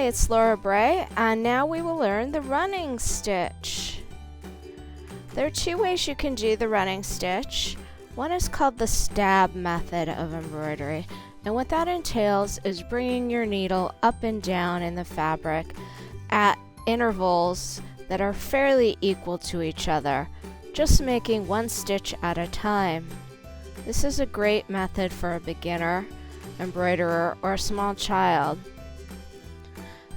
it's Laura Bray, and now we will learn the running stitch. There are two ways you can do the running stitch. One is called the stab method of embroidery, and what that entails is bringing your needle up and down in the fabric at intervals that are fairly equal to each other, just making one stitch at a time. This is a great method for a beginner embroiderer or a small child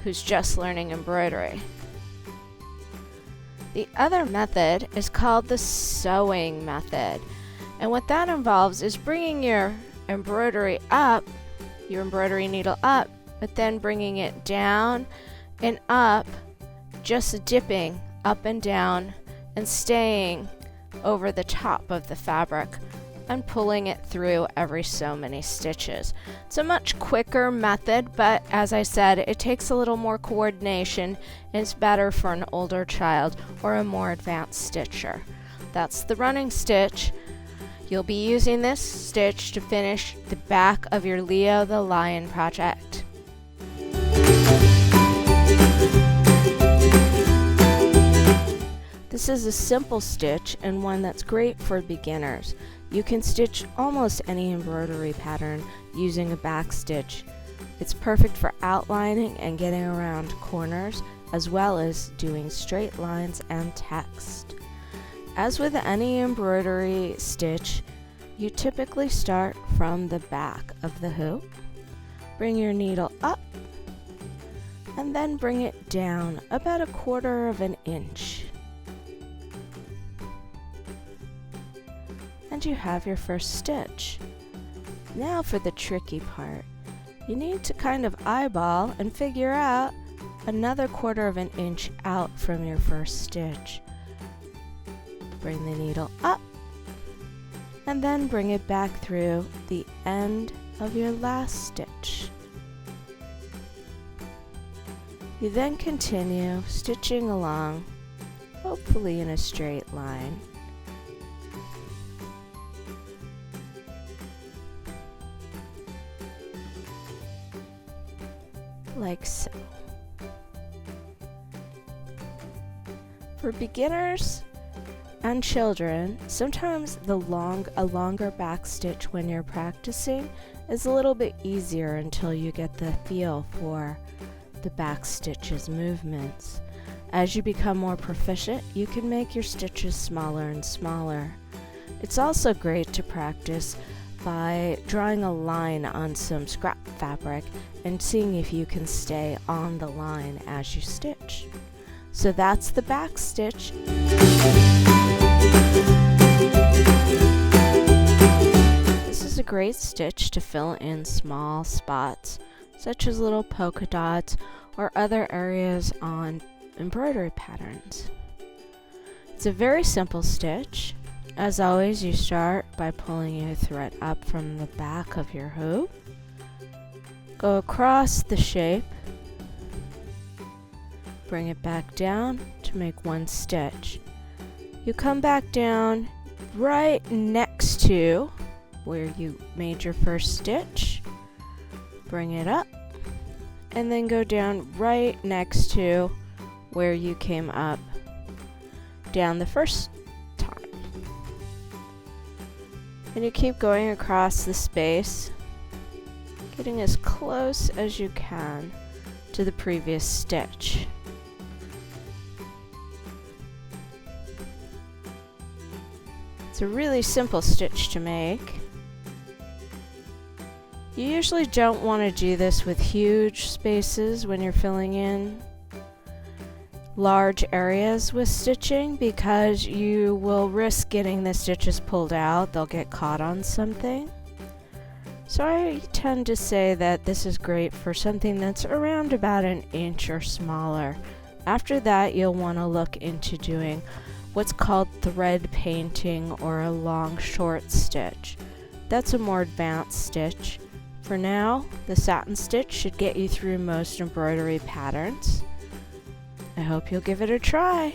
who's just learning embroidery. The other method is called the sewing method, and what that involves is bringing your embroidery needle up, but then bringing it down and up, just dipping up and down and staying over the top of the fabric and pulling it through every so many stitches. It's a much quicker method, but as I said, it takes a little more coordination and it's better for an older child or a more advanced stitcher. That's the running stitch. You'll be using this stitch to finish the back of your Leo the Lion project. This is a simple stitch and one that's great for beginners. You can stitch almost any embroidery pattern using a back stitch. It's perfect for outlining and getting around corners, as well as doing straight lines and text. As with any embroidery stitch, you typically start from the back of the hoop, bring your needle up, and then bring it down about 1/4 inch. And you have your first stitch. Now for the tricky part. You need to kind of eyeball and figure out another 1/4 inch out from your first stitch. Bring the needle up and then bring it back through the end of your last stitch. You then continue stitching along, hopefully in a straight line. Like so. For beginners and children, sometimes a longer back stitch when you're practicing is a little bit easier until you get the feel for the back stitch's movements. As you become more proficient, you can make your stitches smaller and smaller. It's also great to practice by drawing a line on some scrap fabric and seeing if you can stay on the line as you stitch. So that's the back stitch. This is a great stitch to fill in small spots, such as little polka dots or other areas on embroidery patterns. It's a very simple stitch. As always, you start by pulling your thread up from the back of your hoop, go across the shape, bring it back down to make one stitch. You come back down right next to where you made your first stitch, bring it up, and then go down right next to where you came up down the first time. And you keep going across the space, getting as close as you can to the previous stitch. It's a really simple stitch to make. You usually don't want to do this with huge spaces when you're filling in large areas with stitching, because you will risk getting the stitches pulled out. They'll get caught on something. So I tend to say that this is great for something that's around about 1 inch or smaller. After that, you'll want to look into doing what's called thread painting or a long short stitch. That's a more advanced stitch. For now, the satin stitch should get you through most embroidery patterns. I hope you'll give it a try.